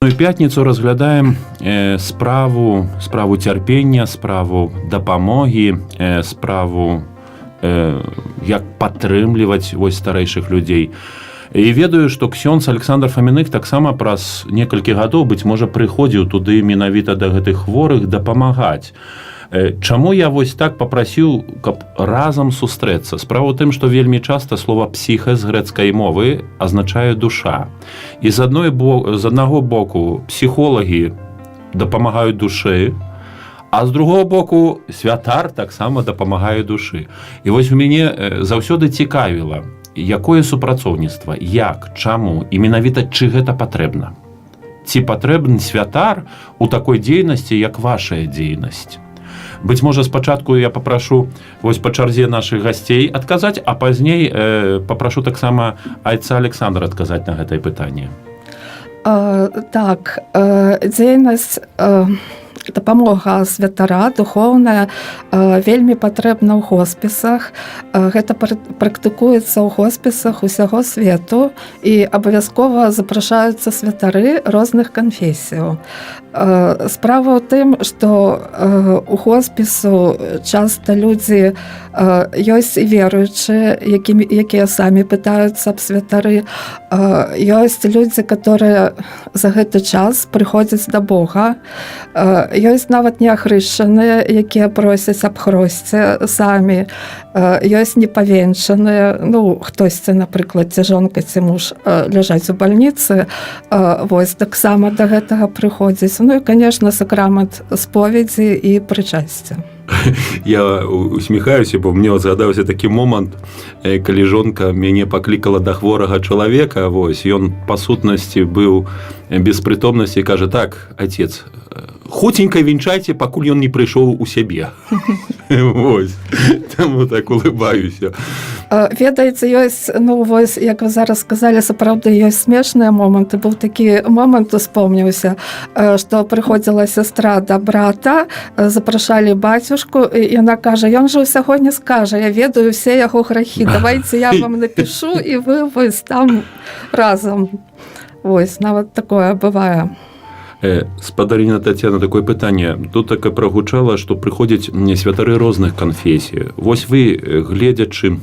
У пятніцу разглядаем справу цярпення, справу дапамогі, справу як падтрымліваць старэйшых людзей. І ведаю, што ксёндз Александр Фаміных таксама праз некалькі гадоў, быць можа, прыходзіў туды менавіта да гэтых хворых дапамагаць. Чаму я так папрасіў, каб разам сустрэцца? Справа ў тым, што вельмі часта слова «псіха» з грэцкай мовы азначае душа. І з аднаго боку псіхолагі дапамагаюць душы, а з другого боку святар таксама дапамагае душы. І вось у мяне заўсёды цікавіла, якое супрацоўніцтва, як, чаму, і менавіта чы гэта патрэбна. Ці патрэбны святар у такой дзейнасці, як вашая дзейнасць? Быць можа, спачатку я папрашу па чарзе нашых гасцей адказаць, а пазней папрашу таксама айца Александра адказаць на гэтае пытанне. Так, дзейнасць дапамога святара духоўная вельмі патрэбна ў хоспісах. Гэта практыкуецца ў хоспісах усяго свету і абавязкова запрашаюцца святары розных канфесіяў. Справа ў тым, што у хоспісу часта людзі ёсць і веруючыя, якія самі пытаюцца аб святары. Ёсць людзі, которые за гэты час прыходзяць да Бога. Ёсць нават неахрышчаныя, якія просяць аб хросце самі. Ёсць непавенчаныя, хтосьці, напрыклад, ці жонка, ці муж ляжаць у бальніцы, таксама да гэтага прыходзіць. І, конечно, сакрамент споведзі і прычасця. Я усміхаюся, бо мне згадаўся такі момант, калі жонка мяне паклікала да хворага чалавека, ён па сутнасці быў без прытомнасці і кажа: так, отец, хуценька венчайце, пакуль ён не прыйшоў у сябе. Таму так улыбаюся. Ведаеце, ёсць, як вы зараз сказалі, сапраўды ёсць смешныя моманты. Быў такі момант, успомніўся, што прыходзіла сястра да брата, запрашалі бацюшку, і яна кажа: ён жа ўсяго не скажа, я ведаю ўсе яго грахі, давайце я вам напішу, і вы там разам. Нават такое бывае. Спадарыня Тацяна, такое пытанне. Тут так і прагучала, што прыходзяць святары розных канфесій. Вы, гледзячы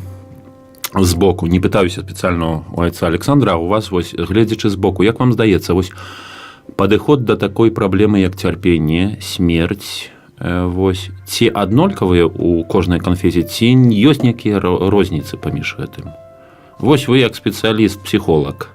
збоку, не пытаюся спецыяльна у айца Александра, а у вас, гледзячы збоку, як вам здаецца, падыход да такой праблемы, як цярпенне, смерць, ці аднолькавыя у кожнай канфесіі, ці ёсць нейкія розніцы паміж гэтым? Вы, як спецыяліст, психолог.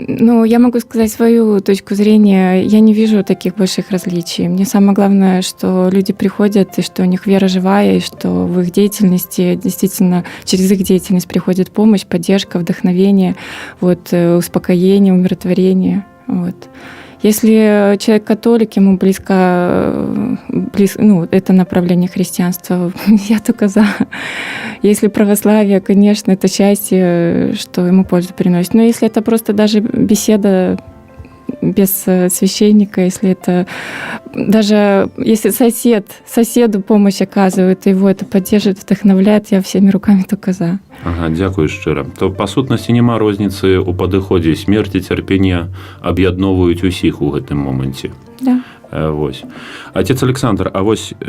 Я могу сказать свою точку зрения. Я не вижу таких больших различий. Мне самое главное, что люди приходят, и что у них вера живая, и что в их деятельности, действительно, через их деятельность приходит помощь, поддержка, вдохновение, успокоение, умиротворение. Если человек католик, ему близко, это направление христианства, я только за. Если православие, конечно, это счастье, что ему пользу приносит. Но если это просто даже беседа без священника, если это даже если соседу помощь оказывает, его это поддерживает, вдохновляет, я всеми руками только за. Дзякую шчыра. То па сутнасці няма розніцы ў падыходзе. Смерць і цярпенне аб'ядноўваюць усіх у гэтым моманце. Да. Отец Александр, а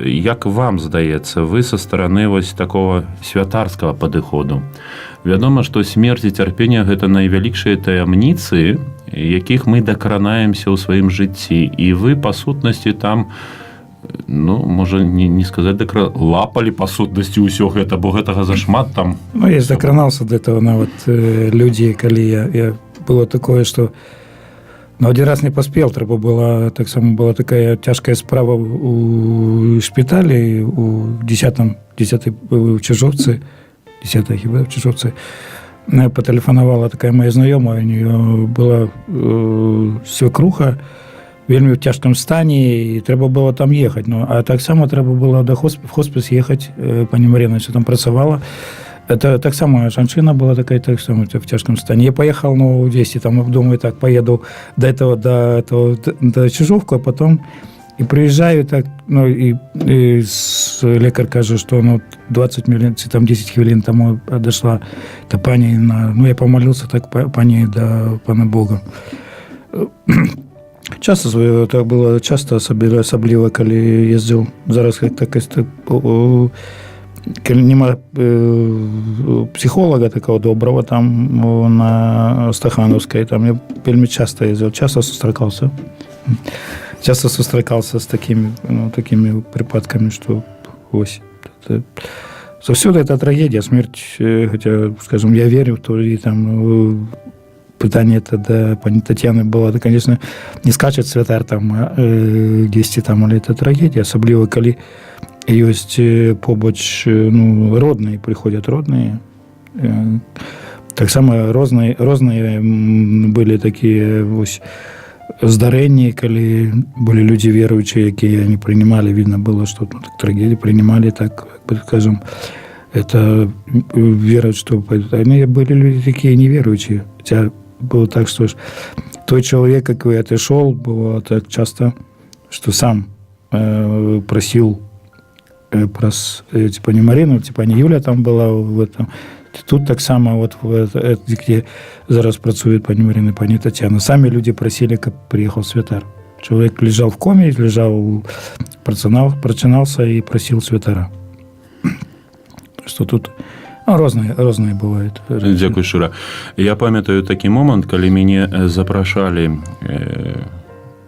як вам здаецца, вы са стараны такого святарскага падыходу? Вядома, што смерць і цярпенне – гэта найвялікшыя таямніцы, якіх мы дакранаемся ў сваім жыцці. І вы, па сутнасці, там, можа не сказаць, лапалі па сутнасці ўсё гэта, бо гэтага зашмат там. Я дакранаўся да этого нават людзі, калі я было такое, што один раз не поспел, трэба была, таксама была такая тяжкая справа у шпіталі, у 10-й в Чижовцы, 10-й хіба в Чижовцы. Патэлефанавала такая моя знаёмая, у неё была свекруха, вельмі в цяжкім стані, і трэба было там ехаць. А таксама трэба было в хоспіс ехаць, пані Марина все там працавала. Это так само жанчына была такая, так само в тяжком стані. Я поехал, 200, там, думаю, так, поеду до Чижовку, а потом И приезжаю так, ну, и лекар каже, что ну, 20 минут, там 10 хвилин тому дошла та пані ну, я помолився так пані до Пана Бога. Часто это было часто, особливо, коли їздив. Зараз якось коли нема психолога такого доброго там на Стахановской, там я вельми часто їздив, часто зустрікався з такими припадками, що ось. Всюди это трагедия, смерть, хотя, скажем, я верю в то, и там питание это до пани Тетяны было, это, конечно, не скачет святар там 10 там, але это трагедия, особливо, коли есть побач, ну, родные, приходят родные. Так само розные были такие ось здарэнні, калі былі людзі веруючыя, якія не прынимали, видно было, что ну, так, трагедии принимали, так, скажем, это веруют, что они были люди такие неверующие. Хотя было так, что той человек, какой отошел, было так часто, что сам просил типа не Марину, типа не Юля там была в этом. Тут так само, вот, где зараз працует пані Марина, пані Тетяна, сами люди просили, как приехал святар. Человек лежал в коме, прочинался и просил святара. Что тут розные бывают. Дякую шчыра. Я памятаю такі момант, калі мяне запрашалі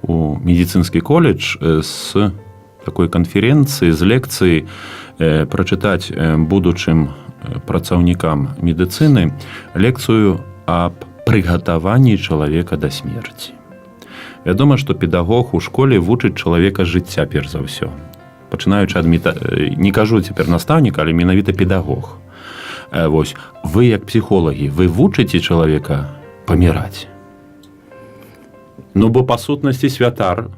у медицинский колледж з такой канферэнцыі, з лекцыі прачытаць будучым працаўнікам медыцыны лекцыю аб прыгатаванні чалавека да смерці. Вядома, што педагог у школе вучыць чалавека жыцця перш за ўсё. Пачынаючы ад не кажу цяпер настаўнік, але менавіта педагог. Вось, вы як псіхолагі, вы вучыце чалавека паміраць? Ну, бо па сутнасці святар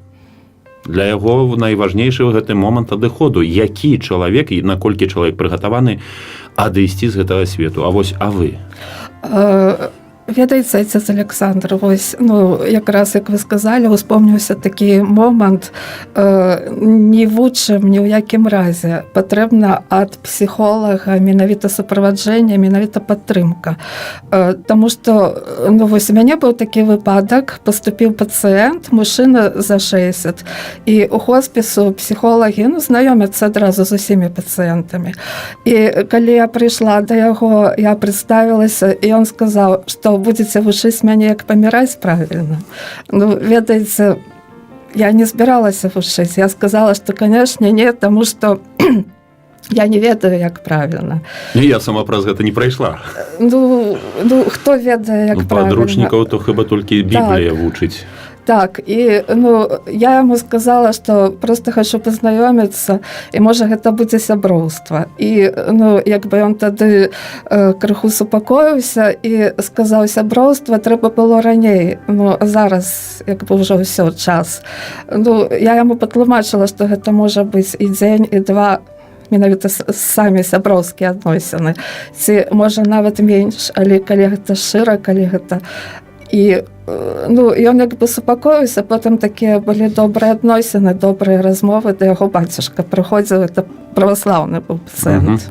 для яго найважнейшы ў гэты момант адыходу. Які чалавек і наколькі чалавек прыгатаваны адысці з гэтага свету? А вось, а вы? Ведаеце, отец Александр, вось, ну, якраз, як вы сказали, успомніўся такі момант, не вучым ні ў якім разе. Патрэбна ад псіхолага менавіта суправаджэнне, менавіта падтрымка. Таму што, ну, вось, у мяне быў такі выпадак, паступіў пацыент, мужчына за 60, і у хоспісу псіхолагі, ну, знаёмяцца адразу з усімі пацыентамі. І калі я прыйшла да яго, я прадставілася, і ён сказаў, што будете вучыць мяне, як паміраць правільна. Ну, ведаеце, я не збіралася вучыць. Я сказала, што, канешне, не, таму што я не ведаю, як правільна. І я сама праз гэта не прайшла. Ну хто ведае, як правільна? Падручнікаў то хіба толькі Біблія вучыць. Так, і ну, я яму сказала, што просто хочу пазнаёміцца, і можа гэта будзе сяброўства. І ну, як бы ён тады крыху супакоіўся і сказаў, сяброўства трэба было раней. Ну, зараз як бы ўжо ўсё час. Ну, я яму патлумачыла, што гэта можа быць і дзень, і два, менавіта самі сяброўскія адносіны. Ці можа нават менш, але калі гэта шчыра, калі гэта... І ну, ён як бы супакоіўся, потым такія былі добрыя адносіны, добрыя размовы, да яго бацюшка прыходзіў, это праваслаўны быў пацыент.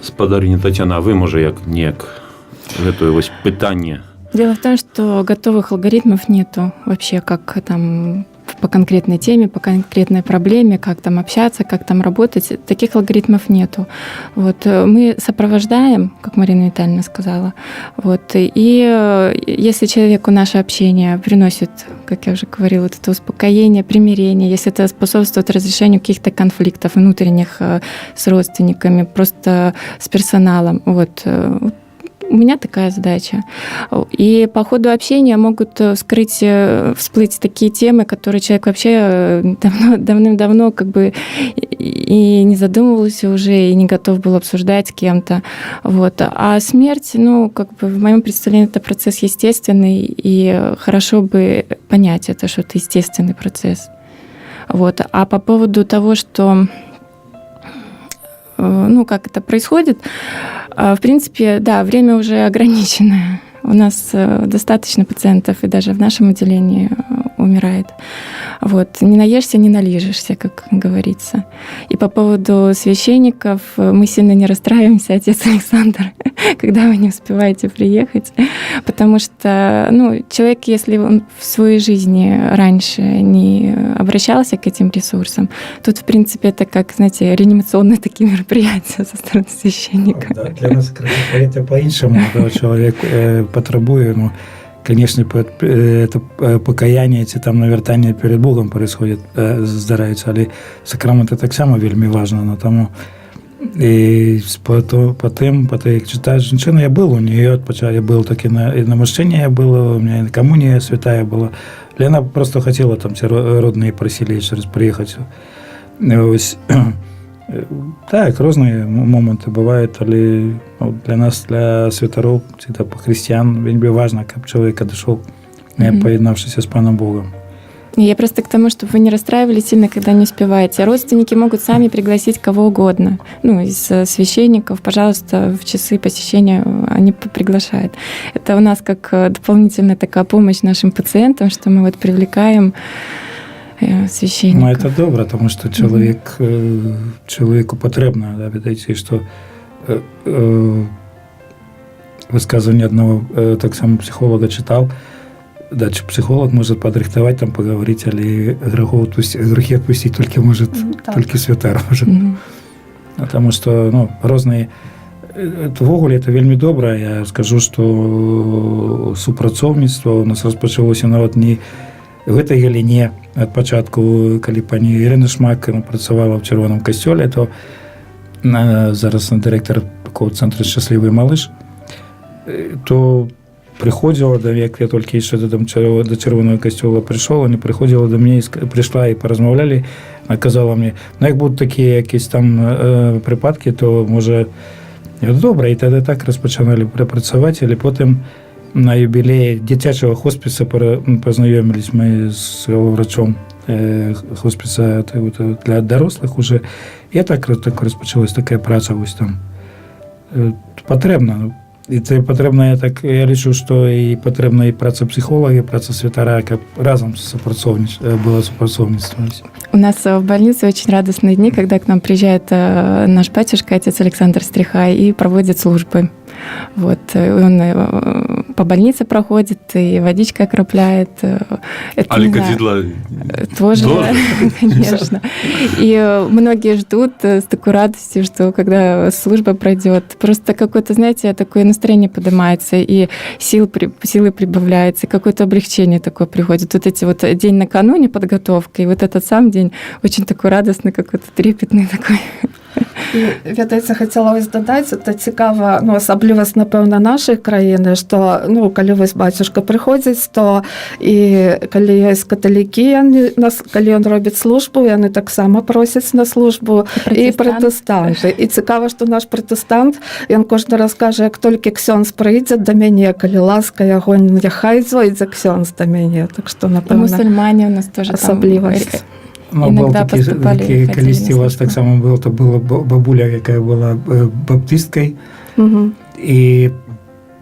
Спадарыня Тацяна, вы, можа, як неяк гэтое вось пытанне? Дело в том, что готовых алгоритмов нету вообще, как там по конкретной теме, по конкретной проблеме, как там общаться, как там работать. Таких алгоритмов нету. Вот. Мы сопровождаем, как Марина Витальевна сказала. Вот. И если человеку наше общение приносит, как я уже говорила, вот это успокоение, примирение, если это способствует разрешению каких-то конфликтов внутренних с родственниками, просто с персоналом, вот, у меня такая задача. И по ходу общения могут всплыть такие темы, которые человек вообще давным-давно как бы и не задумывался уже, и не готов был обсуждать с кем-то. Вот. А смерть, ну, как бы в моем представлении, это процесс естественный, и хорошо бы понять это, что это естественный процесс. Вот. А по поводу того, что ну, как это происходит, в принципе, да, время уже ограниченное. У нас достаточно пациентов, и даже в нашем отделении умирает. Вот. Не наешься, не налижешься, как говорится. И по поводу священников мы сильно не расстраиваемся, отец Александр, когда вы не успеваете приехать, потому что, ну, человек, если он в своей жизни раньше не обращался к этим ресурсам, тут, в принципе, это как, знаете, реанимационные такие мероприятия со стороны священника. Да, для нас это по-іншому, да, чоловік потребує, ну, конечно, это покаяние, ці там навертання перед Богом происходит, здарається, але сакраменти так само вельми важно, но тому і по тим, як читаєш жінчину, я був у неї, я був таки на мощенні, я був, у мене комунія святая була, Лена просто хотіла там ці родні просили через приїхати. Ось, так, різні моменти бувають, але для нас, для святарів, типу християн, вельми важливо, щоб чоловік дійшов, поєднавшись з Паном Богом. Я просто к тому, чтобы вы не расстраивались сильно, когда не успеваете. Родственники могут сами пригласить кого угодно. Ну, из священников, пожалуйста, в часы посещения они приглашают. Это у нас как дополнительная такая помощь нашим пациентам, что мы вот привлекаем священников. Ну, это добре, тому що чоловіку потрібно, да, видається, що высказывание одного так само психолога читал, да, психолог может подрихтовать, там поговорить, але грехи отпустить только может, только святар может. Потому что, ну, разные ввогуле это вельми добре. Я скажу, что супрацовництво у нас розпочалося навіть не в этой галине от початку, коли пані Ірина Шмак працювала в Червоному костьолі, то зараз директор такого центру «Щасливий малыш», то приходила, да, як я тільки ще до Червоного костьола прийшов, вони приходила до мене, прийшла і порозмовляли, вона казала мені, ну, як будуть такі якісь там припадки, то може, добре, і тоді так розпочинали працювати, але потім на юбілеї дитячого хоспису познайомились ми з врачом хосписа для дорослих уже, і так розпочалась така праця ось там. Потрібно. І це потрібно, я лічу, що і потрібна і праця психолога, і праця святара, яка разом было сопрацовництво. У нас в больнице очень радостные дни, когда к нам приезжает наш батюшка, отец Александр Стрихай, и проводит службы. Вот. Он по больнице проходит, и водичкой окропляет. Аликадидла тоже, конечно. И многие ждут с такой радостью, что когда служба пройдет, просто какое-то, знаете, такое настроение поднимается, и силы прибавляются, и какое-то облегчение такое приходит. Вот эти вот день накануне подготовка, и вот этот сам день очень такой радостный, какой-то трепетный такой. І, ведаеце, хацела вось дадаць, это цікава, ну, асаблівасць, напэўна, нашай краіны, што, ну, калі вось бацюшка прыходзіць, то і калі ёсць каталікі, калі ён робіць службу, яны таксама просяць на службу, і пратэстанты. І цікава, што наш пратэстант, ён кожны раз кажа, як толькі ксёндз прыйдзе да мяне, калі ласка яго, няхай зойдзе ксёндз да мяне. Так што, напэўна, мусульмане у нас тоже асаблівасць. Ну, иногда был поступали. Колись у вас так само было, то была бабуля, яка была баптисткой, и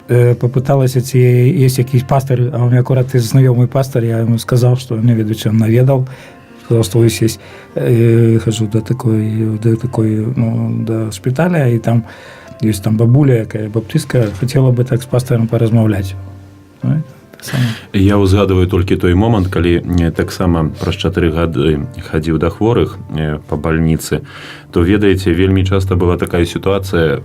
попыталась, есть якийсь пастор, а у меня аккурат знайомий пастор, я ему сказал, что не ведучи, он наведал, сказал, что ось есть, хожу до такой, ну, до шпиталя, и там есть там бабуля, яка баптистка, хотела бы так с пастором поразмовлять. Я узгадываю толькі той момант, калі таксама праз 4 гады хадзіў да хворых па бальніцы, то, ведаеце, вельмі часта была такая сітуацыя,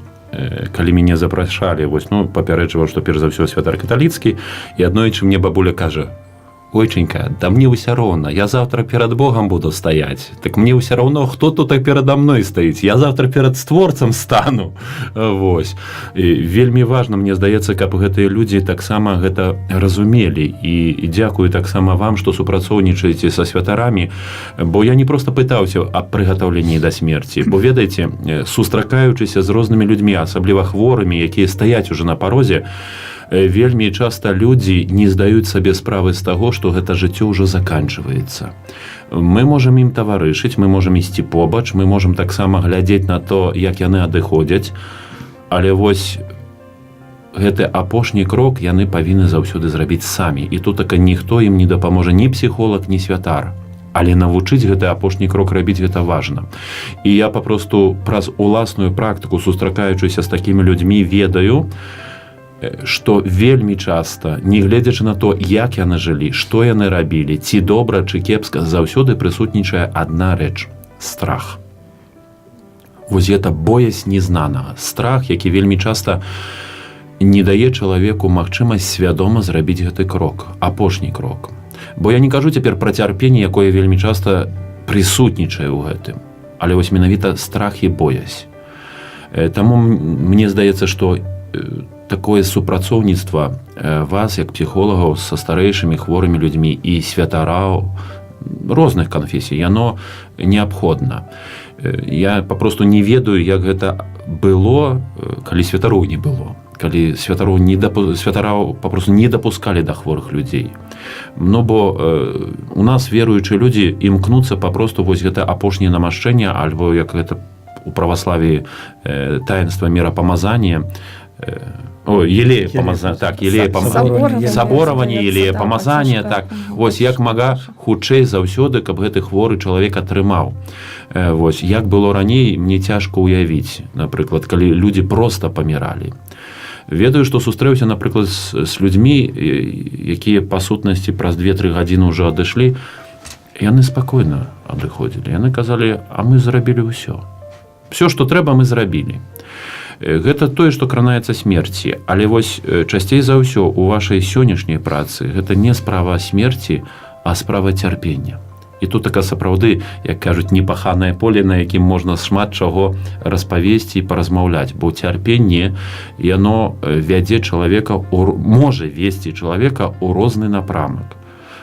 калі мяне запрашалі, вось, ну, папярэджваў, што перш за ўсё святар каталіцкі, і аднойчы мне бабуля кажа: «Ойченька, да мне ўсё роўна, я завтра перад Богом буду стаяць. Так мне ўсё роўно, хто тут перада мной стаіць. Я завтра перад створцам стану». Вось. І вельмі важна, мне здаецца, каб гэтыя людзі таксама гэта разумелі. І дзякую таксама вам, што супрацоўнічаеце са святарамі, бо я не проста пытаўся аб прыгатаўленні да смерці. Бо, ведаеце, сустракаючыся з рознымі людзьмі, асабліва хворымі, якія стаяць ужо на парозе, вельмі часта людзі не здаюць сабе справы з таго, што гэта жыццё ўжо заканчваецца. Мы можам ім таварышыць, мы можам ісці побач, мы можам таксама глядзець на то, як яны адыходзяць, але вось гэты апошні крок яны павінны заўсёды зрабіць самі. І тут така ніхто ім не дапаможа, ні псіхолог, ні святар. Але навучыць гэты апошні крок рабіць гэта важна. І я папросту праз уласную практыку, сустракаючыся з такімі людзьмі, ведаю, што вельмі часта, не гледзячы на то, як яны жылі, што яны рабілі, ці добра, ці кепска, заўсёды прысутнічае адна рэч – страх. Вось гэта боязь незнанага. Страх, які вельмі часта не дае чалавеку магчымасць свядома зрабіць гэты крок, апошні крок. Бо я не кажу цяпер пра цярпенне, якое вельмі часта прысутнічае ў гэтым. Але вось менавіта страх і боязь. Таму мне здаецца, што такое супрацоўніцтва вас, як псіхолагаў, са старэйшымі хворымі людзьмі і святараў розных канфесій, яно неабходна. Я папросту не ведаю, як гэта было, калі святароў не было. Калі святараў папросту не дапускалі да хворых людзей. Ну, бо у нас веруючыя людзі імкнуцца папросту вось гэта апошняе намашчэнне, альбо як гэта у праваславі таінства мірапамазання, елея памазання, так, елея памазання, сабораванне, елея памазання, так, вось як мага хутчэй заўсёды, каб гэты хворы чалавек атрымаў. Вось, як было раней, мне цяжка ўявіць, напрыклад, калі людзі проста паміралі. Ведаю, што сустрэўся, напрыклад, з людзьмі, якія па сутнасці праз 2-3 гадзіны ўжо адышлі, яны спакойна адыходзілі. Яны казалі, а мы зрабілі ўсё. Всё, што трэба, мы зрабілі. Гэта тое, што кранаецца смерці. Але вось часцей за ўсё у вашай сённяшняй працы гэта не справа смерці, а справа цярпення. І тут така сапраўды, як кажуць, непаханае поле, на якім можна шмат чаго распавесці і паразмаўляць. Бо цярпенне, яно вядзе чалавека, можа весці чалавека ў розны напрамак.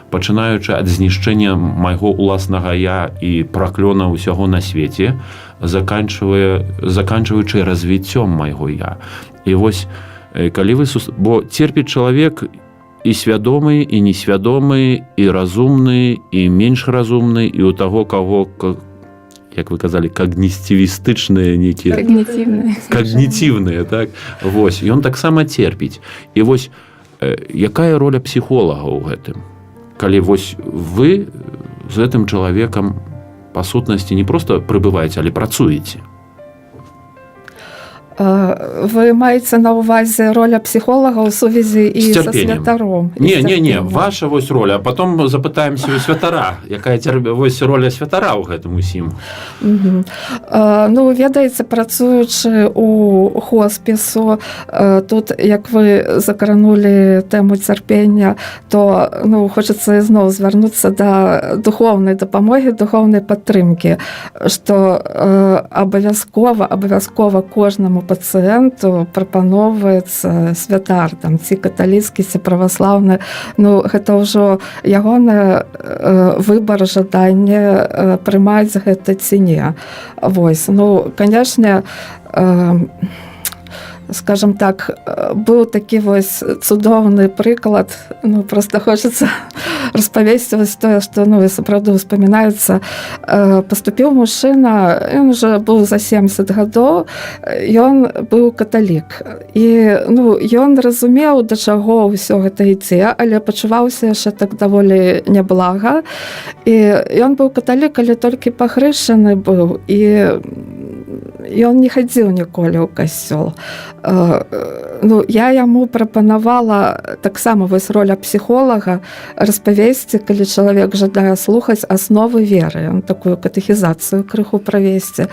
Пачынаючы ад знішчэння майго ўласнага я і праклёна ўсяго на свеце, заканчваючы развіццём майго я. І вось, калі вы... Бо церпіць чалавек і свядомы, і несвядомы, і разумны, і менш разумны, і у таго, каго, як вы казалі, когнітивістычныя некія... Когнітивныя, так? Вось, ён таксама церпіць. І вось, якая роля псіхолага ў гэтым? Калі вось вы з гэтым чалавекам па сутнасці не проста прыбываеце, але працуеце. Вы маеце на ўвазе роля псіхолага ў сувязі і са святаром? Не, ваша вось роля, а потом запытаемся у святара, якая вось роля святара ў гэтым усім. Ну, ведаеце, працуючы у хоспісу, тут, як вы закранулі тэму цярпення, то, ну, хочацца ізноў звярнуцца да духоўнай дапамогі, духоўнай падтрымкі, што абавязкова кожнаму пацыенту прапаноўваецца святар, там, ці каталіцкі, ці праваслаўны. Ну, гэта ўжо ягоны выбар, жаданне прымаць гэта ці не. Вось, ну, канешне, скажем так, быў такі вось цудоўны прыклад, ну, проста хочацца распавесці вось тое, што, ну, сапраўды ўспамінаецца. Паступіў мужчына, ён уже быў за 70 гадоў, ён быў каталік. І, ну, ён разумеў, да чаго ўсё гэта ідзе, але пачуваўся яшчэ так даволі няблага. І ён быў каталік, але толькі пахрышчаны быў, і ён не хадзіў ніколі ў касцёл. Ну, я яму прапанавала таксама вось роля псіхолага распавесці, калі чалавек жадае слухаць асновы веры, такую катэхізацыю крыху правесці.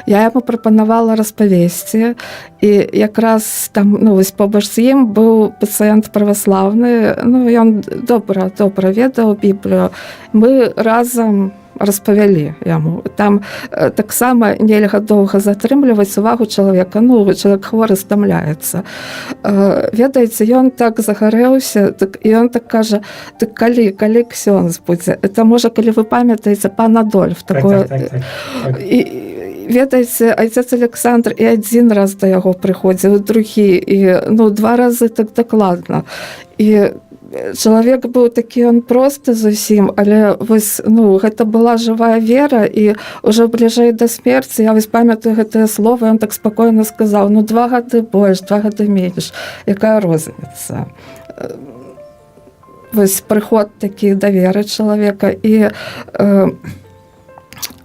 Я яму прапанавала распавесці, і якраз там, ну, вось побач з ім быў пацыент праваслаўны, ну, ён добра ведаў Біблію. Мы разам распавялі яму. Там таксама нельга доўга затрымліваць увагу чалавека. Ну, чалавек хворы стамляецца. Ведаеце, ён так загарэўся, і ён так кажа, так калі ксёндз будзе? Это можа, калі вы памятаеце, пан Адольф. І ведаеце, айцец Александр і адзін раз да яго прыходзіў, другі, і, ну, 2 разы так дакладна. І чалавек быў такі, ён просты зусім, але вось, ну, гэта была жывая вера, і ўжо бліжэй да смерці я вось памятаю гэтае слово, ён так спакойна сказаў: ну, 2 гады больш, 2 гады менш, якая розніца. Вось прыход такі да веры чалавека. І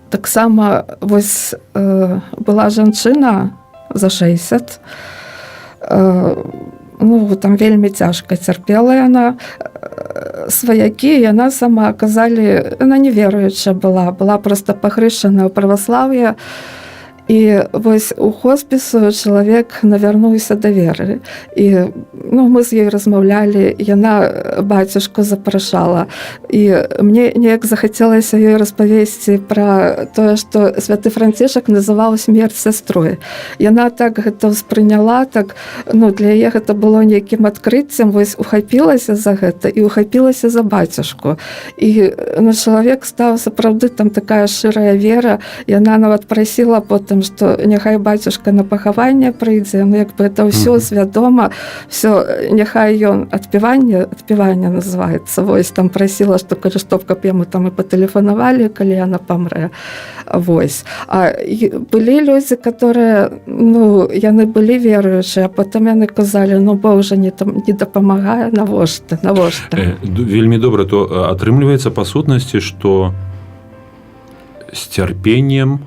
таксама вось была жанчына за 60, ну, там вельмі цяжка цярпела яна, сваякі, яна сама казалі, яна неверуючая была проста пахрышчаная ў праваслаўе. І вось у хоспісу чалавек навярнуўся да веры. І, ну, мы з ёй размаўлялі, яна бацюшку запрашала. І мне неяк захацелася ёй распавесці пра тое, што святы Францішак называў смерць сястрой. Яна так гэта ўспрыняла, так, ну, для яе гэта было нейкім адкрыццем, вось ухапілася за гэта і ухапілася за бацюшку. І, ну, чалавек стаў сапраўды там такая шчырая вера, яна нават прасіла потым, што няхай бацюшка на пахаванне прыйдзе, ну, як бы это ўсё свядома, ўсё, няхай ён адпяванне называецца, вось, там прасіла, што калі што, каб яму там і патэлефанавалі, калі яна памрэ, вось. А былі людзі, которые, ну, яны былі веруючыя, а потым яны казалі: ну, Бог жа не дапамагае, навошта? Вельмі добра, то атрымліваецца па сутнасці, што з цярпеннем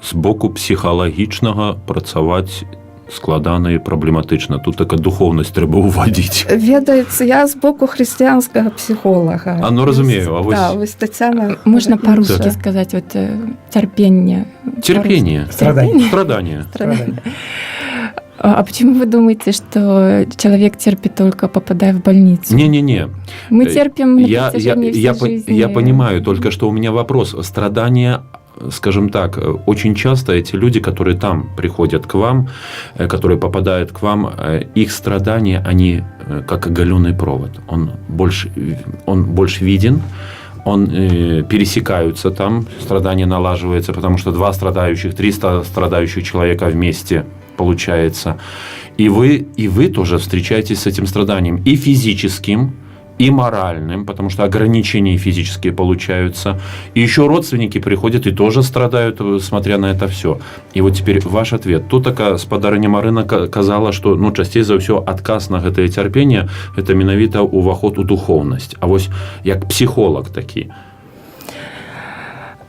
з боку псіхалагічнага працаваць складана і праблематычна. Тут така духоўнасць трэба ўвадзіць. Ведаеце, я з боку хрысціянскага псіхолага. Ну, разумею. А вось... Да, вось Тацяна... Можно по-русски сказать, вот терпение. Терпение. Страдание. А почему вы думаете, что человек терпит только попадая в больницу? Не-не-не. Мы терпим на протяжении всей жизни. Я понимаю, только что у меня вопрос. Страдания, скажем так, очень часто эти люди, которые там приходят к вам, которые попадают к вам, их страдания, они как оголенный провод. Он больше виден, пересекаются там, страдания налаживаются, потому что 2 страдающих, 300 страдающих человека вместе получается. И вы тоже встречаетесь с этим страданием, и физическим, и моральным, потому что ограничения физические получаются. И еще родственники приходят и тоже страдают, смотря на это все. И вот теперь ваш ответ. Тут така спадарыня Марына казала, что, ну, часцей за ўсё адказ на гэтае цярпенне – это менавіта уваход у духоўнасць. А вось як психолог такі.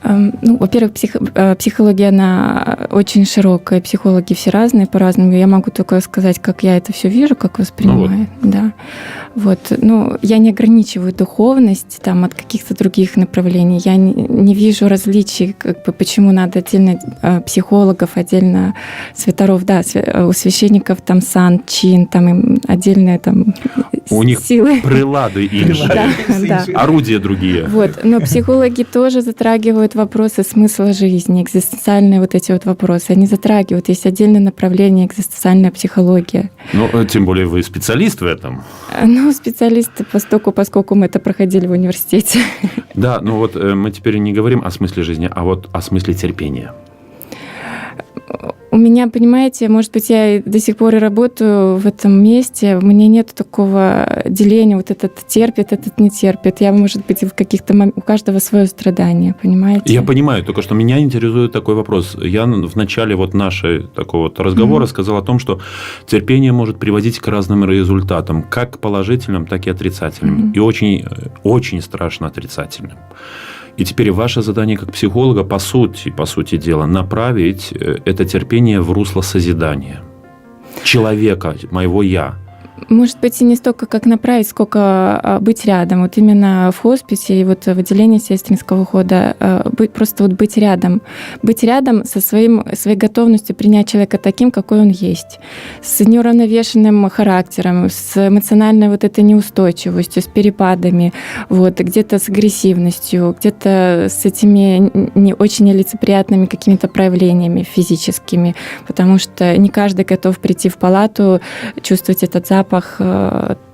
Ну, во-первых, психология, она очень широкая, психологи все разные, по-разному. Я могу только сказать, как я это все вижу, как воспринимаю. Ну, вот. Да. Вот. Ну, я не ограничиваю духовность там, от каких-то других направлений. Я не вижу различий, как бы, почему надо отдельно психологов, отдельно святоров. Да, у священников там сан, чин, там отдельные там у них силы. Прилады иншие, да. Орудия другие. Вот. Но психологи тоже затрагивают вопросы смысла жизни, экзистенциальные вот эти вот вопросы. Они затрагивают. Есть отдельное направление экзистенциальная психология. Ну, тем более вы специалист в этом. Ну, специалист поскольку мы это проходили в университете. Да, ну вот мы теперь не говорим о смысле жизни, а вот о смысле терпения. У меня, понимаете, может быть, я до сих пор и работаю в этом месте, у меня нет такого деления, вот этот терпит, этот не терпит. Я, может быть, в каких-то у каждого свое страдание, понимаете? Я понимаю, только что меня интересует такой вопрос. Я в начале вот нашего такого вот разговора сказал о том, что терпение может приводить к разным результатам, как положительным, так и отрицательным. И очень, очень страшно отрицательным. И теперь ваше задание как психолога, по сути дела, направить это терпение в русло созидания человека, моего «я». Может быть, и не столько как направить, сколько быть рядом. Вот именно в хосписе и вот в отделении сестринского ухода просто вот быть рядом. Быть рядом со своей готовностью принять человека таким, какой он есть. С неуравновешенным характером, с эмоциональной вот этой неустойчивостью, с перепадами, вот, где-то с агрессивностью, где-то с этими не очень нелицеприятными какими-то проявлениями физическими, потому что не каждый готов прийти в палату, чувствовать этот запах, запах,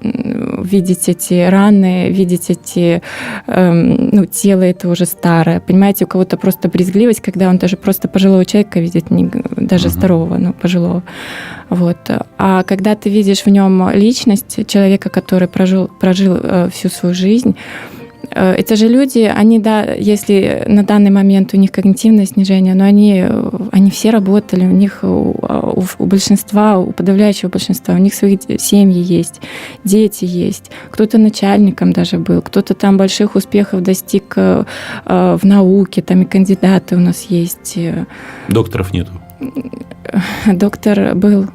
видеть эти раны, видеть эти, тело это уже старое. Понимаете, у кого-то просто брезгливость, когда он даже просто пожилого человека видит, не даже здорового, но пожилого. Вот. А когда ты видишь в нем личность человека, который прожил всю свою жизнь, это же люди, они, да, если на данный момент у них когнитивное снижение, но они все работали, у них, у большинства, у подавляющего большинства, у них свои семьи есть, дети есть, кто-то начальником даже был, кто-то там больших успехов достиг в науке, там и кандидаты у нас есть. Докторов нету? Доктор был.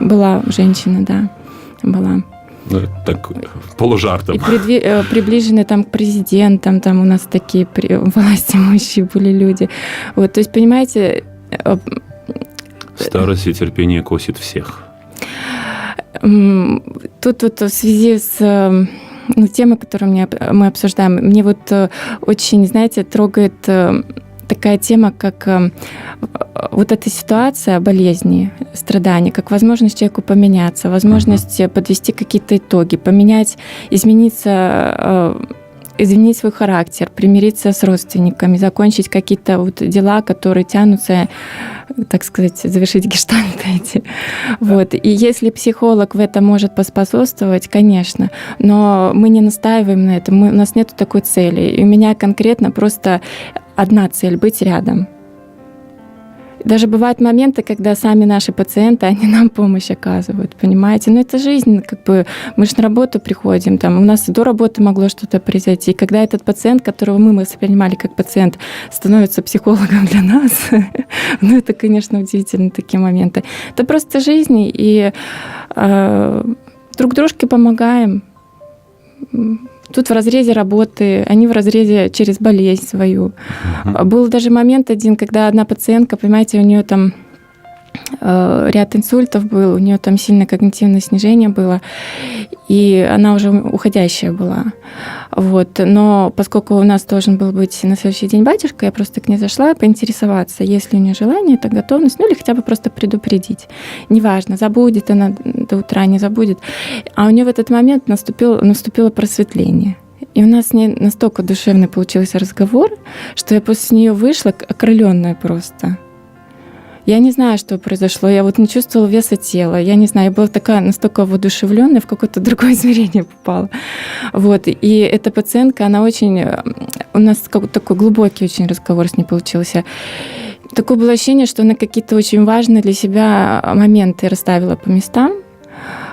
Была женщина, да, была. Ну, так, полужартом. И приближены там к президентам, там у нас такие властимущие были люди. Вот, то есть, понимаете... Старость и терпение косит всех. Тут вот в связи с темой, которую мы обсуждаем, мне вот очень, знаете, трогает такая тема, как вот эта ситуация болезни, страдания, как возможность человеку поменяться, возможность подвести какие-то итоги, изменить свой характер, примириться с родственниками, закончить какие-то вот дела, которые тянутся, так сказать, завершить гештальт эти. Вот. И если психолог в этом может поспособствовать, конечно, но мы не настаиваем на этом, у нас нет такой цели. И у меня конкретно просто одна цель — быть рядом. Даже бывают моменты, когда сами наши пациенты, они нам помощь оказывают, понимаете? Но это жизнь, мы же на работу приходим, там, у нас и до работы могло что-то произойти. И когда этот пациент, которого мы воспринимали как пациент, становится психологом для нас, это, конечно, удивительные такие моменты. Это просто жизнь, и друг дружке помогаем. Тут в разрезе работы, они в разрезе через болезнь свою. Был даже момент один, когда одна пациентка, понимаете, у нее там ряд инсультов был, у нее там сильное когнитивное снижение было, и она уже уходящая была. Вот. Но поскольку у нас должен был быть на следующий день батюшка, я просто к ней зашла поинтересоваться, есть ли у нее желание, это готовность, или хотя бы просто предупредить. Неважно, забудет она до утра, не забудет. А у нее в этот момент наступило просветление. И у нас с ней настолько душевный получился разговор, что я после нее вышла окрыленная просто. Я не знаю, что произошло. Я вот не чувствовала веса тела. Я не знаю, я была такая настолько воодушевленная, в какое-то другое измерение попала. Вот. И эта пациентка, она очень... У нас такой глубокий очень разговор с ней получился. Такое было ощущение, что она какие-то очень важные для себя моменты расставила по местам.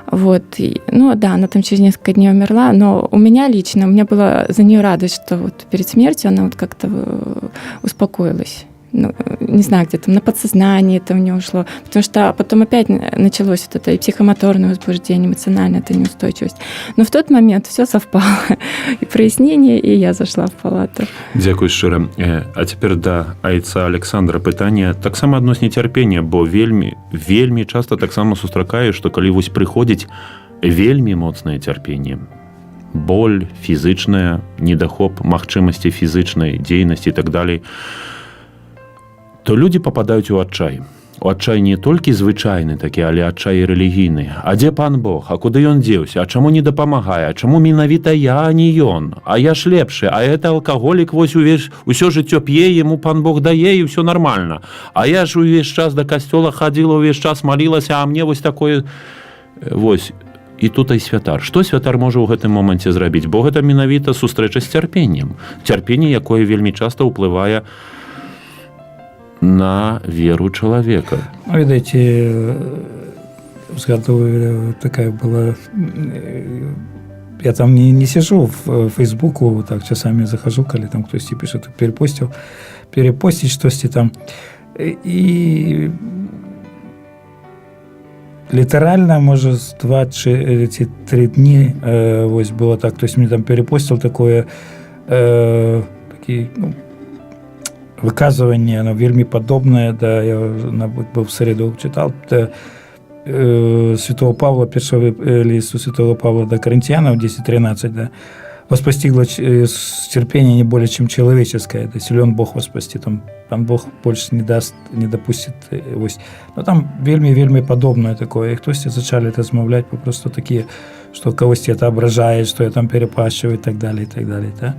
Вот. Она там через несколько дней умерла, но у меня была за нее радость, что вот перед смертью она вот как-то успокоилась. Не знаю, где там на подсознание это у нее ушло, потому что потом опять началось вот это и психомоторное возбуждение, эмоциональная эта неустойчивость. Но в тот момент все совпало. И прояснение, и я зашла в палату. Дзякуй шчыра. А цяпер да айца Александра пытанне таксама адносне цярпення, бо вельмі часта таксама сустракаю, што калі вось прыходзіць вельмі моцнае цярпенне, боль фізычная, недахоп магчымасці фізычнай дзейнасці і так далей, то людзі пападаюць у адчай. У адчай не толькі звычайны такі, але адчай рэлігійны. А дзе пан Бог? А куды ён дзеўся? А чаму не дапамагае? А чаму менавіта я, а не ён? А я ж лепшы. А это алкаголік вось усё жыццё п'е, яму пан Бог дае, і ўсё нармальна. А я ж увесь час да касцёла хадзіла, увесь час малілася, а мне вось такое... Вось. І тут і святар. Што святар можа ў гэтым моманце зрабіць? Бо гэта менавіта сустрэча з цярпеннем. Цярпенне, якое вельмі часта ўплывае на веру человека. Видите, взгадываю, такая была... Я там не сижу в Фейсбуку, вот так часами захожу, когда там кто-то пишет, перепостить что-то там. И литерально, может, 2-3 дни вот было так. То есть мне там перепостил такое... такие, выказывание, оно вельми подобное, да, я был в среду читал, Святого Павла, первого листу Святого Павла до Коринтиянам 10:13, да, вас постигло терпение не более, чем человеческое. Да силен Бог вас спасти. Там Бог больше не даст, не допустит. Ось. Но там вельми подобное такое. И хтось зачали размовлять попросту такі, що когось це ображає, що я там перепащую і так далі, і так далі. Да?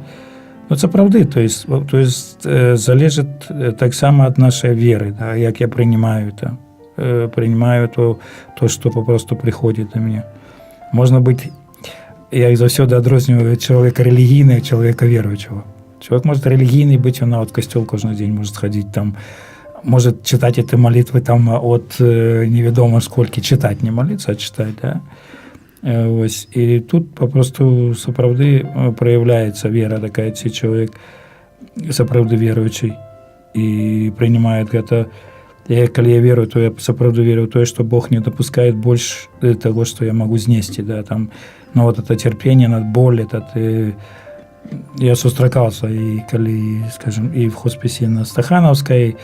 Ну, це правди. То есть залежить так само від нашої віри, да? Як я приймаю це. Приймаю то, що попросту приходить до мене. Можна бути, я завсёды адрозніваю чоловіка релігійного, чоловіка віруючого. Человек может религийный быть, он в костел каждый день может ходить, там, может читать эти молитвы там, от неведомо сколько, читать, не молиться, а читать, да? Ось. І тут попросту справді проявляється віра така, якщо чоловік справді віруючий і приймає це. Коли я верую, то я справді вірю в те, що Бог не допускає більше того, що я можу знести, да? Там, ну, вот это терпение, боль, этот, я сустракався і коли, скажімо, і в хосписі на Стахановській,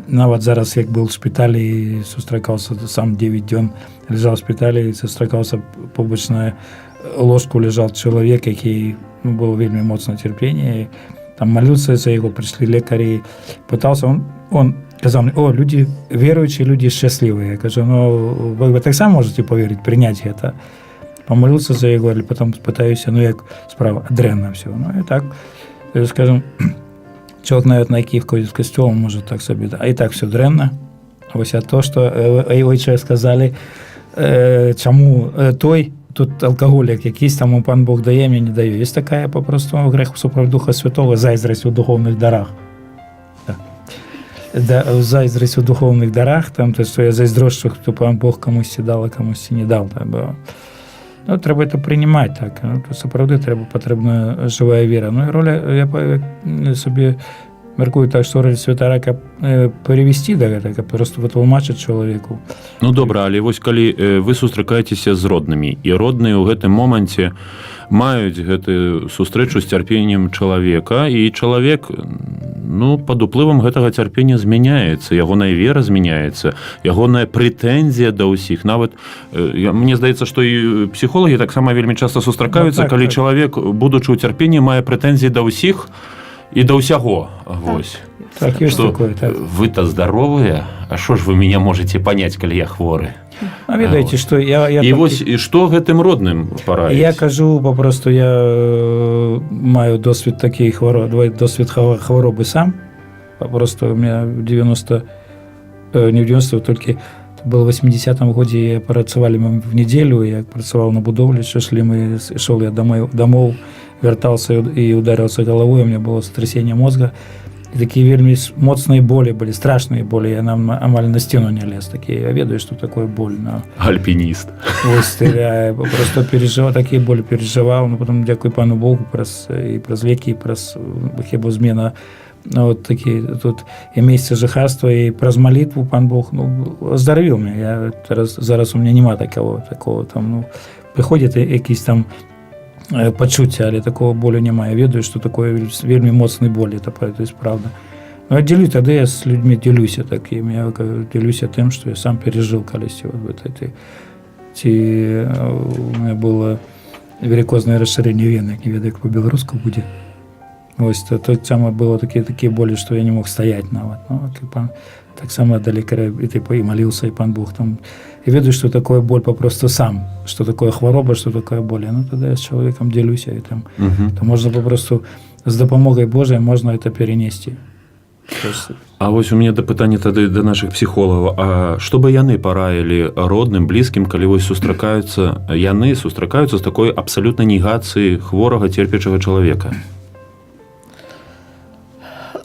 навіть зараз, як був в шпиталі, сустракався, сам 9 днів лежав в шпиталі, сустракався побочно, ложку лежав чоловік, який, ну, було вельми моцне терпіння, і там молився за його, прийшли лікарі, питався, він казав мені, о, люди віруючі, люди щасливі. Я кажу, ну, ви так само можете повірити, прийняти це. Помолився за його, але потім питаюся, ну, як справа, дренно все. Ну, і так, скажімо, чоловік навіть на який входить в костюм, може так собі, а і так все дренно. Ось, а то, що ойче сказали, чому той, тут алкоголік якийсь, там пан Бог дає, мені не дає. Є така, попросту, грех супротив Духа Святого, зайздрість у духовних дарах. Да, зайздрість у духовних дарах, там, то, що я зайздрощу, хто пан Бог комусь дав, а комусь не дав. Ну, треба це приймати так. Ну, то справді потрібна жива віра. Ну, і роль, я собі міркую так, що роль святарака перевести до этого, просто витлумачити чоловіку. Ну, добре, але ось коли ви зустрікаєтеся з родними, і родні у гэтым моменце маюць гэтую сустрэчу з цярпеннем чалавека, і чалавек, ну, пад уплывам гэтага цярпення змяняецца, ягоная вера змяняецца, ягоная прэтэнзія да ўсіх. Нават, мне здаецца, што і псіхолагі таксама вельмі часта сустракаюцца, ну, так, калі так. Чалавек, будучы ў цярпенні, мае прэтэнзіі да ўсіх і да ўсяго. Вось. Так, ёсць такое, так. Вы-то здоровыя, а што ж вы мяне можаце паняць, калі я хворы? А ведаеце, што я і вось, і што гэтым родным параіць? Я кажу, попросту, я маю досвід такий досвід хвороби сам. Попросту у меня в 90, не в 90, тільки было в 80-м году, я працювали мы в неделю, я працював на будовлі, шли мы, шел я домов, вертался и ударился головой, у меня было сотрясение мозга. И такие вельми моцные боли были, страшные боли. Я амаль на стену не лез. Такие, я ведаю, что такое боль. Но... Альпинист. Ось, я просто переживал, такие боли переживал. Но потом, дякую пану Богу, и про леки, и про хлебозмена. Ну, вот такие, тут и месяц жихарства, и про молитву пан Бог, ну, оздоровил меня. Зараз у меня нема такого там, ну, приходит якісь там почуття, але такого болю немає. Я ведаю, що таке вельми моцний боль, це правда. Ну, я делюсь, тоді я з людьми делюся таким, я делюся тим, що я сам пережив колись. У мене було варикозне розширення вени, як не ведаю, як по-білоруську буде. Ось, то саме було такі болі, що я не мог стояти навіть. Ну, так само до лікаря і молився, і пан Бог там. И ведаю, что такое боль попросту сам, что такое хвороба, что такое боль. Ну, тогда я с человеком делюсь, и там, то можно попросту с допомогой Божией можно это перенести. А ось у меня пытанне тады да наших псіхолагаў. А што бы яны параілі родным, блізкім, калі вось яны сустракаюцца з такой абсалютнай негацыяй хворага, церпячага чалавека?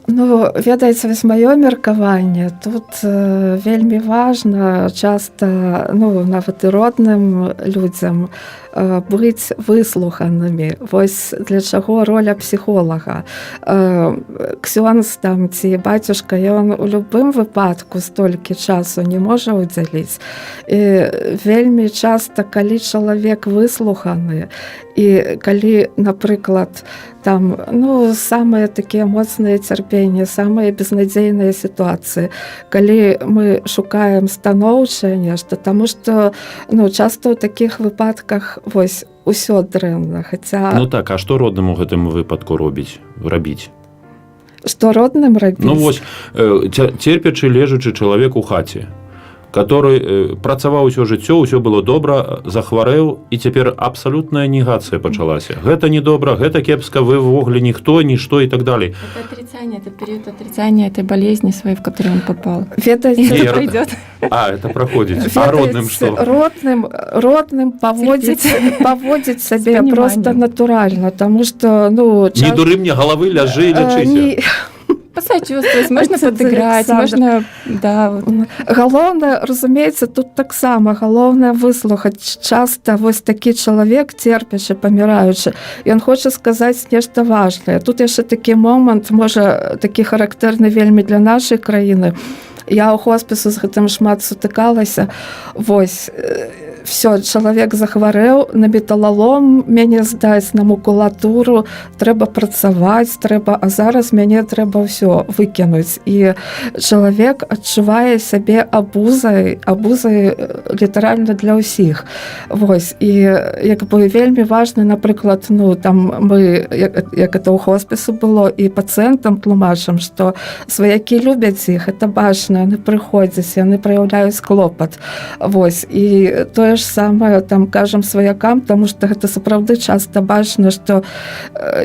Ну, ведаеце, вось маё меркаванне, тут вельмі важна часта, ну, нават і родным людзям быць выслуханымі. Вось для чаго роля псіхолага. Ксёнз там ці бацюшка, ён у любым выпадку столькі часу не можа ўдзяліць. І вельмі часта, калі чалавек выслуханы, і калі, напрыклад, там, ну, самыя такія моцныя цярпенні, самыя безнадзейныя сітуацыі, калі мы шукаем станоўчае нешта, таму што, ну, часта ў такіх выпадках, вось, ўсё дрэнна, хаця Ну так, а што родным у гэтым выпадку рабіць? што родным рабіць? Ну вось, церпячы, лежачы чалавек у хаце, который працаваў усё жыццё, ўсё было добра, захварэў, і цяпер абсалютная негацыя пачалася. Гэта недобра, гэта кепска, вы ўвогуле ніхто, нішто і так далей. Это отрицание, это период отрицания этой болезни своей, в которую он попал. И Ведаеце, это пройдет. А, это праходзіць. А родным што? Родным паводзіць сабе З просто паніманнем. натуральна, таму што Не дуры мне галавы, ляжы і лячыся. Посочувствовать, можно Отец подыграть, Александр. можно, да, вот. Галоўнае, разумеецца, тут таксама галоўнае выслухаць. Часта вось такі чалавек, церпячы, паміраючы, ён хоча сказаць нешта важнае. Тут яшчэ такі момант, можа, такі характэрны вельмі для нашай краіны. Я ў хоспісу з гэтым шмат сутыкалася. Вось, все, чалавек захварэў, на металалом мяне здаць, на макулатуру, трэба працаваць, а зараз мяне трэба ўсё выкінуць. І чалавек адчувае сябе абузай літаральна для ўсіх. Вось, і як бы вельмі важна, напрыклад, ну, там мы, як это ў хоспісу было, і пацыентам тлумачым, што сваякі любяць іх, это бачна, яны прыходзяць, яны праяўляюць клопат. Вось, і тое ж самае там кажам сваякам, таму што гэта сапраўды часта бачна, што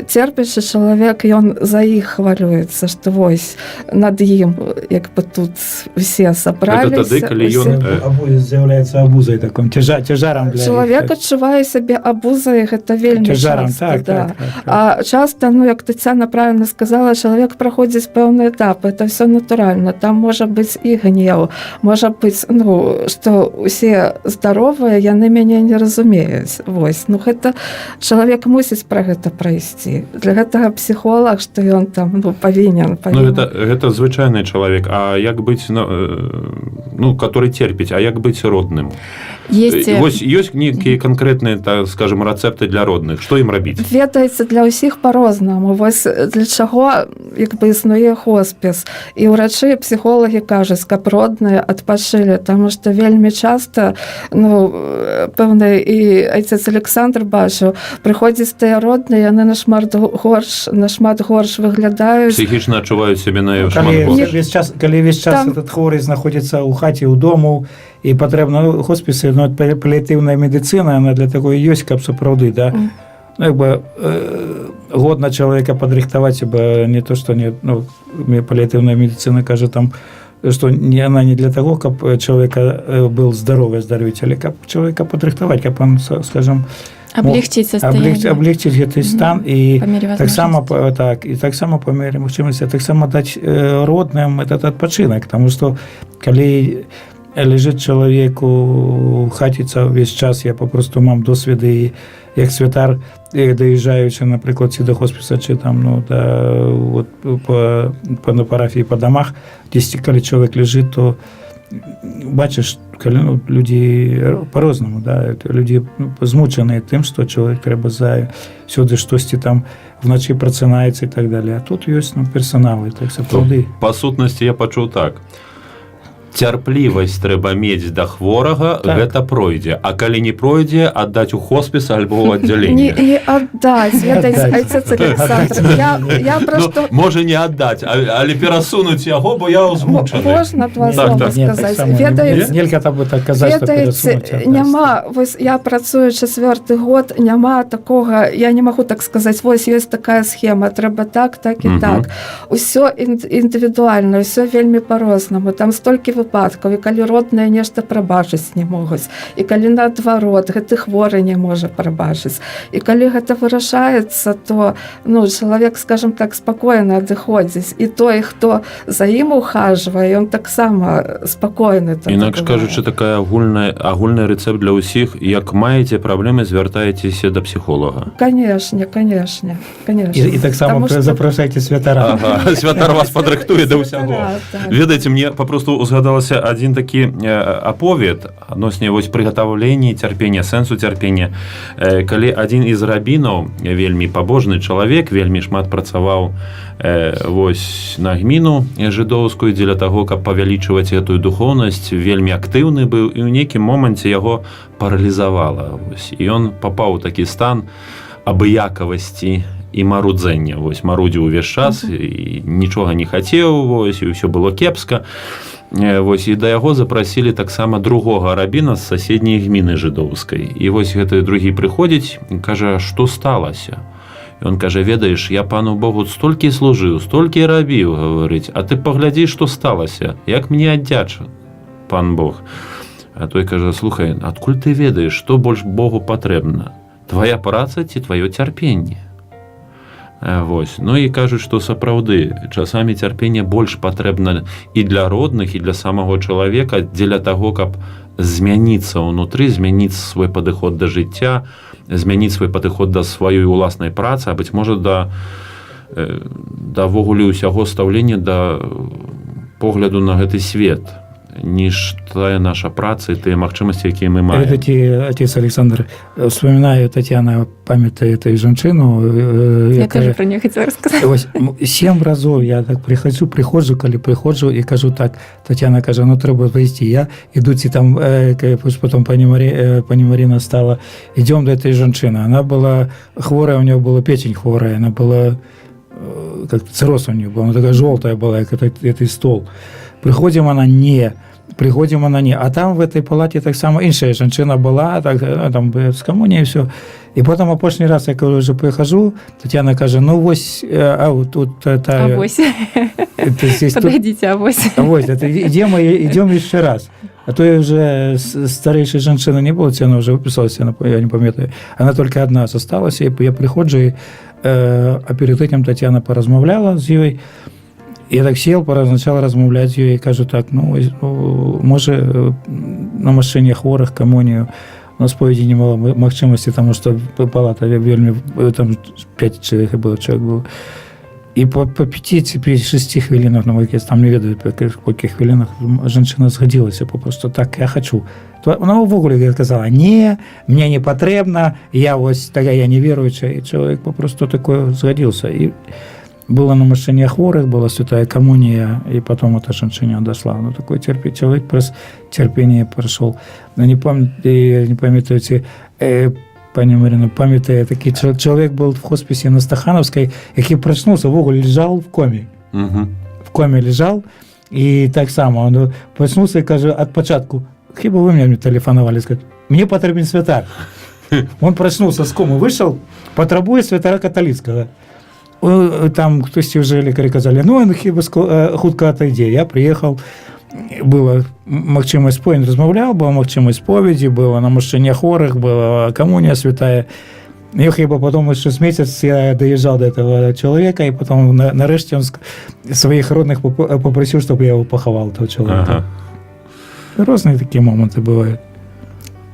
церпячы чалавек, ён за іх хвалюецца, што вось над ім як бы тут усе сабраліся. Гэта тады, калі ён з'яўляецца абузай таким цяжарам для чалавек адчувае сябе абузай, гэта вельмі цяжарам, часта, так. А часта, ну як Тацяна правильно сказала, чалавек праходзіць пэўны этап, это все натуральна, там можа быць і гнеў, можа быць, ну, што усе здаровыя, яны мяне не разумеюць. Вось, ну гэта чалавек мусіць пра гэта прайсці. Для гэтага псіхолог, што ён там, ну, павінен. Ну гэта звычайны чалавек, а як быць, ну, который терпіць, а як быць родным? Вось ёсць нейкія канкрэтныя, так скажем, рэцэпты для родных. Што ім рабіць? Ведаеце, для ўсіх па-рознаму. Вось для чаго як бы існуе хоспіс. І ўрачы, псіхолагі кажуць, каб родныя адпачылі, таму што вельмі часта, ну, пэўна, і айцец Александр бачыў, прыходзяць тыя родныя, яны нашмат горш выглядаюць. Псіхічна адчуваюць сябе шмат горш. Калі ўвесь час этот хворы знаходзіцца ў хаце, ў дому, і патрэбна хоспісы, ну, паліатыўная медыцына, она для таго і ёсць, каб сапраўды, да, ну, як бы годна чалавека падрыхтаваць, не то, што не, ну, паліатыўная медыцына кажа там, што она не для таго, каб чалавека был здоровы, але каб чалавека падрыхтаваць, каб он, скажем, облегчить состояние, облегчить гэты стан, і таксама па мере магчымасці, таксама даць родным этот адпачынак, таму што калі лежит чалавек у хаціца ўвесь час, я папросту мам досведы, як святар, даязджаючы, напрыклад, ці да хоспіса, чи там, ну, да, вот, на парафіі, па дамах, дзесьці, калі чалавек лежит, то бачыш, калі, ну, людзі па-рознаму, да, людзі, ну, змучаныя тым, што чалавек трэба сюды штосьці там вначы працынаецца і так далее. А тут ёсць, ну, персаналы, так сапраўды. Па сутнасці я пачуў так. Цярплівасць трэба мець да хворага, так. Гэта пройдзе. А калі не пройдзе, аддаць у хоспіс альбо ў аддзяленне. Не аддаць, ведаеце, айцец Александр. Я пра што... Можа не аддаць, але перасунуць яго, бо я ўзмучаны. Можна два слова сказаць. Нельга там так казаць, што перасунуць. Няма, вось я працую 4-й год, няма такога, я не магу так сказаць, вось ёсць такая схема, трэба так і так. Усё індывідуальна, усё вельмі па-рознаму. Там столькі выпадкаў, і калі родныя нешта прабачыць не могуць, і калі наадварот, гэты хворы не можа прабачыць. І калі гэта вырашаецца, то, ну, чалавек, скажем так, спакойна адыходзіць. І той, хто за ім ухажвае, ён таксама спакойны. Інакш кажучы, такая агульны рэцэпт для ўсіх, як маеце праблемы, звяртаецеся да псіхолага. Канешне. І таксама запрашайце святара. Святар вас падрыхтуе да ўсяго. Ведаеце, мне папросту узгадалася засталася адзін такі аповед адносне вось прыгатаўлення цярпення, сэнсу цярпення. Калі адзін з рабінаў, вельмі пабожны чалавек, вельмі шмат працаваў вось на гміну жыдоўскую дзеля таго, каб павялічваць гэтую духоўнасць, вельмі актыўны быў, і ў нейкім моманце яго паралізавала. Вось. І ён папаў у такі стан абыякавасці і марудзення. Вось, марудзіў увесь час, і нічога не хацеў, вось, і ўсё было кепска. Вось, і да яго запрасілі таксама другога рабіна з суседняй гміны жыдоўскай. І вось гэты другі прыходзіць і кажа, што сталася? І он кажа, ведаеш, я пану Богу столькі служыў, столькі рабіў, гаворыць, а ты паглядзі, што сталася, як мне аддзяча, пан Бог. А той кажа, слухай, адкуль ты ведаеш, што больш Богу патрэбна? Твая праца ці тваё цярпенне? Вось. Ну і кажуць, што сапраўды часамі цярпенне больш патрэбна і для родных, і для самого чалавека, дзеля таго, каб змяніцца ўнутры, змяніць свой падыход да жыцця, змяніць свой падыход да сваёй уласнай працы, а быць можа да ввогуле ўсяго стаўлення да погляду на гэты свет, ніж тая наша праца і тыя магчымасці, якія мы маем. Отец Александр, вспоминаю, Татьяна памятает эту жанчыну. Я тоже про нее хотела рассказать. 7 разов я так приходжу и кажу так, Татьяна каже, ну треба вийти. Я иду, и там, потом пані Марина стала, идем до этой жанчыны. Она была хворая, у нее была печень хворая, она была, как цирроз у нее был, она такая желтая была, как этот стол. Приходим, она не. А там в этой палаті так само інша жанчына была, так, там з камуніяй все. І потім апошні раз, я коли вже прихожу, Тетяна каже, ну ось, тут... Авось. Подойдите, авось. Авось, идем ще раз. А то я вже старейшей жанчины не было, она уже выписалась, я не памятаю. Она только одна осталась, и я приходжу, а перед этим Тетяна поразмовляла з ёй. Я так сел, почав розмовляти з нею і кажу так, ну, може на машині хворих, комунію, на сповіді не мало можливості, тому що палата вельми, там 5 чоловік було. І по 5-6 хвилинах, там не ведаю, по яких хвилинах, жінка згодилася, просто так, я хочу. Вона ввогуле сказала, ні, мені не потрібно, я ось така, я не віруюча, і чоловік просто такой згодився. І было на машине хворых, была святая коммуния, и потом эта женщина дошла. Ну, такой человек просто терпение прошел. Но не памятаете, пані Марина, пам'ятаю, такий человек был в хосписе на Стахановской, який проснулся, вогуле лежал в коме. Угу. В коме лежал, и так само, он проснулся и каже, от початку, хіба вы мне телефоновали, сказать, мне потребен святар. Он проснулся с комы, вышел, потребує святара католицького. Там хтось вже лікарі казали, ну, він хіба хутко отойде. Я приїхав, була можливість сповіді, розмовляв, була можливість сповіді, була на машині хворих, була комунія святая. І хіба потім через місяць я доїжджав до цього чоловіка, і потім нарешті він своїх родних попросив, щоб я його поховав, того чоловіка. Ага. Різні такі моменти бувають.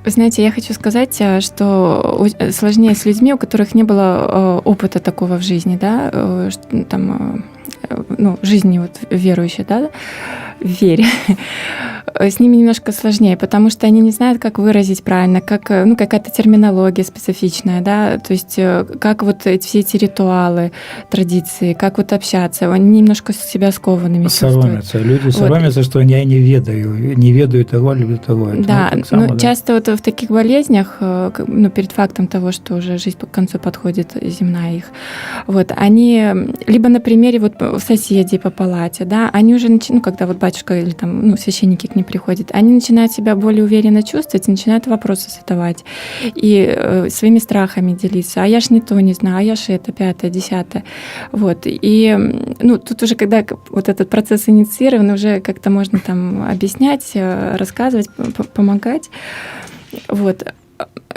Вы знаете, я хочу сказать, что сложнее с людьми, у которых не было опыта такого в жизни, да, там, ну, жизни вот верующей, да, в вере. С ними немножко сложнее, потому что они не знают, как выразить правильно, как, ну, какая-то терминология специфичная, да, то есть как вот все эти ритуалы, традиции, как вот общаться, они немножко себя скованными чувствуют. Соромятся, люди соромятся, вот. Что я не ведаю того, люблю того. Да, ну, да. Часто вот в таких болезнях, ну, перед фактом того, что уже жизнь к концу подходит, земная их, вот, они либо на примере вот соседей по палате, да, они уже, ну, когда вот батюшка или там, ну, священники к ним приходят, они начинают себя более уверенно чувствовать, начинают вопросы задавать и своими страхами делиться. А я ж не то не знаю, а я ж это, 5-е, 10-е. Вот. И, ну, тут уже, когда вот этот процесс инициирован, уже как-то можно там объяснять, рассказывать, помогать. Вот.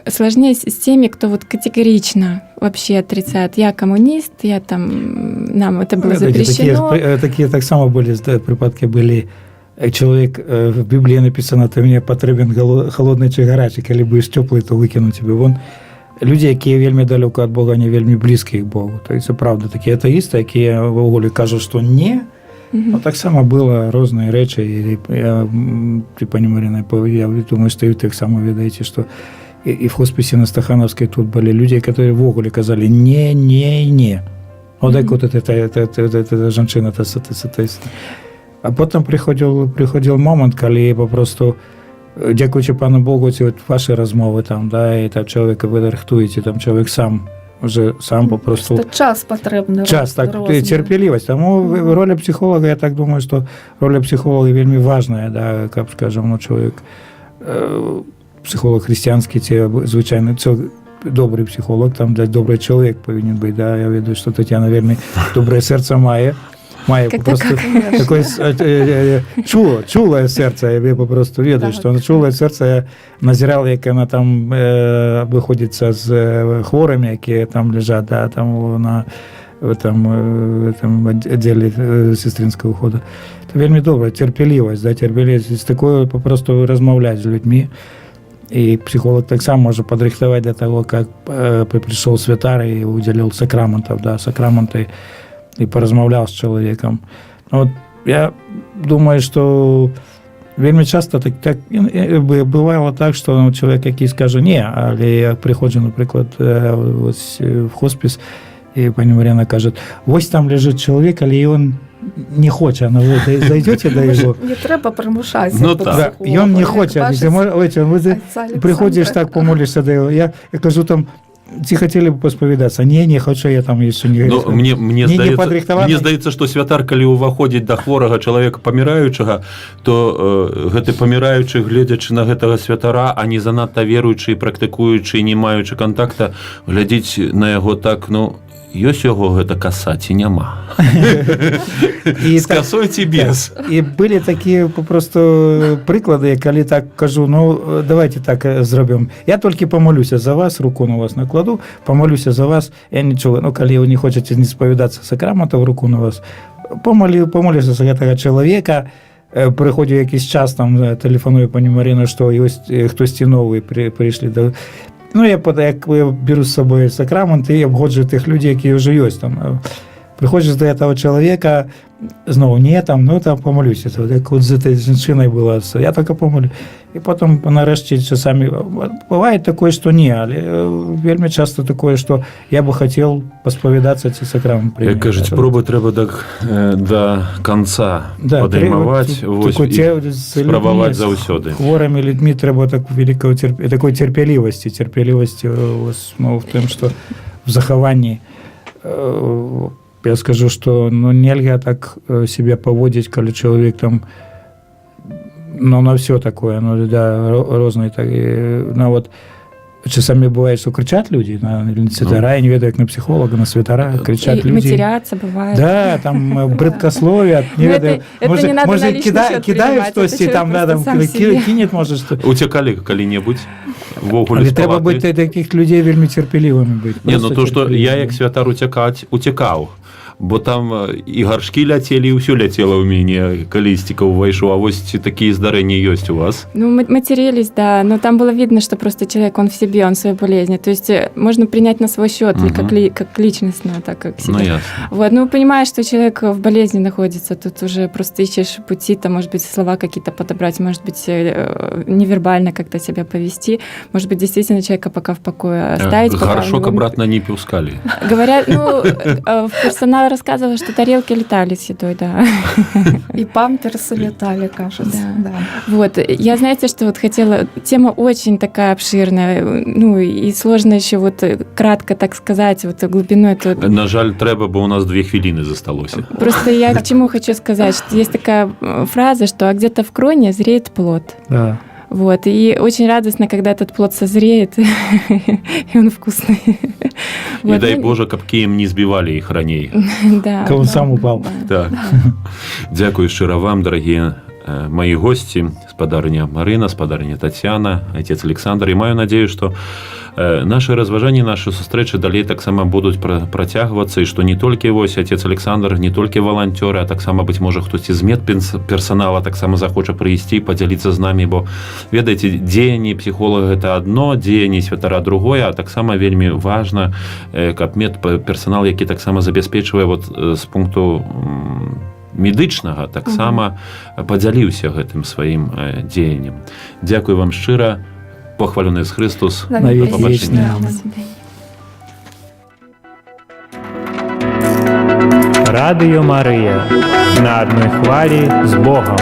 Сложнее с теми, кто вот категорично вообще отрицает. Я коммунист, я там, нам это было запрещено. Такие так само были, припадки были. Человек, в Библии написано, ты мне потрібен холодний чи гарячий, коли будеш теплий, то викину тебе вон. Люди, які вельми далеко від Бога, вони вельми близькі к Богу. То це правда, такі атеїсти, які в Оголі кажуть, що ні, Ну, так само было розныя рэчы, і я, ты, пані Марина, я думаю, што і так само ведаеце, што і в хоспісе на Стахановской тут были люди, которые ввогуле казали не. Вот так вот эта жанчына, а потом приходил момент, калі попросту, дзякуючы пану Богу, ці от ваші розмови там, да, і там чоловіка ви рихтуєте, там чоловік сам попросту... Час потрібний. Час, так, терпеливость. Тому роля психолога, я так думаю, що роля психолога вельми важна, да, як, скажімо, ну, чоловік, психолог християнський, це, звичайно, це добрий психолог, там, де добрий чоловік повинен бути, да, я веду, що Тетяна, вельми добре серце має просто такое чулое серце, я попросту ведаю, що вона чулое серце, я назирав, як вона там виходиться з хворими, які там лежать, да, там в этом відділі сестринського уходу. Це вельми добре, терпеливість, да, терпеливість, з такою попросту розмовляти з людьми. И психолог так сам может подрихтовать до того, как пришел святар и уделил сакраментов, да, сакраменты, и поразмовлял с человеком. Вот я думаю, что вельми часто так бывало так, что человек, який скаже ні, але я приходжу, наприклад, ось в хоспіс, і пані Марина каже, ось там лежить чоловік, але він не хоче, но ви зайдете до його. Не треба примушати. Ну так. І він не хоче. Приходиш так, помолишся до його. Я кажу там, ці хотіли б посповідатися. Не хочу, я там ще не говорю. Ну, мені здається, що святар, коли уваходить до хворого чоловіка помираючого, то гэты помираючий, глядячи на гэтага святара, а не занадто віруючий, практикуючий, не маючи контакта, глядіть на його так, ну, ёсць яго гэта каса ці няма. З касой ці без. І былі такія попросту прыклады, калі так кажу, ну, давайте так зробім. Я толькі помолюся за вас, руку на вас накладу, помолюся за вас, я нічого, ну, калі ви не хочаце не сповідатися сакраментов, руку на вас, помолюся за гэтага чалавека, приходжу якийсь час, там, телефоную пані Марину, що хтось новий прийшли до... Ну, я беру з собою сакрамент і обходжу тих людей, які вже є. Там, приходжу до цього чоловіка, знову, ні, там, ну, там помолюся. Як от з цією жінкою було, я тільки помолю. І потім, нарешті, часами, буває таке, що ні, але вельми часто таке, що я би хотів посповідатися ці сакрамент прийняти. Як кажуть, спроби треба до кінця підіймати, спробувати завсюди. Хворими людьми треба такої терпеливості в тому, що в захованні. Я скажу, что нельзя так себя поводить, когда человек там, на все такое, да, розные, так, вот, часами бывает, что кричат люди на святара, я не ведаю, как на психолога, на святара, кричат люди. И матерятся бывает. Да, там брыдкословие, не ведаю. Это не надо на личный счет кидают что-то, там, да, там, кинет, может, что. Утекали коли-небудь? Але треба бути таких людей вельми терпеливими бути. Ні, ну то, що я як святар утекав. Бо там і гаршки ляцелі, і ўсё ляцела ў мяне, калістіка ўвайшоў, а вось такія здарэнні ёсць у вас? Ну, матерились, да, но там было видно, что просто человек, он в себе, он в своей болезни. То есть можно принять на свой счет, как личностно, так как себя. Ну, ясно. Вот, ну, понимаешь, что человек в болезни находится, тут уже просто ищешь пути, там, может быть, слова какие-то подобрать, может быть, невербально как-то себя повести, может быть, действительно человека пока в покое оставить. Горшок обратно не пускали. Говорят, ну, персонал рассказывала, что тарелки летали с едой, да. И памперсы летали, кажется. Да. Вот, я, знаете, что вот хотела... Тема очень такая обширная, ну, и сложно еще вот кратко так сказать, вот глубину эту... На жаль, треба, бо у нас 2 хвилины засталося. Просто я к чему хочу сказать, что есть такая фраза, что где-то в кроне зреет плод. Да. Вот, и очень радостно, когда этот плод созреет, и он вкусный. И вот, дай Боже, каб кием не збивали їх раней. Да. Каб он сам упал. Так. Дякую щиро вам, дорогие мои гости, спадарня Марина, спадарня Тетяна, отец Александр. И маю надею, что наши разважания, наши сустрэчы далей таксама будуць працягвацца, і што не толькі вось отец Александр, не толькі валанцёры, а таксама, быць можа, хтосьці з медперсонала таксама захоча прыйсці, падзяліцца з намі, бо, ведаеце, дзеянне псіхолага – гэта адно, дзеянне святара другое, а таксама вельмі важна, каб медперсонал, які таксама забяспечвае вот з пункту медычнага таксама падзяліўся гэтым сваім дзеяннем. Дзякуй вам шчыра, похвалены Ісус Христос. На веки До побачення. вечные. До свидания. Радіо Марія на одній хвилі з Богом.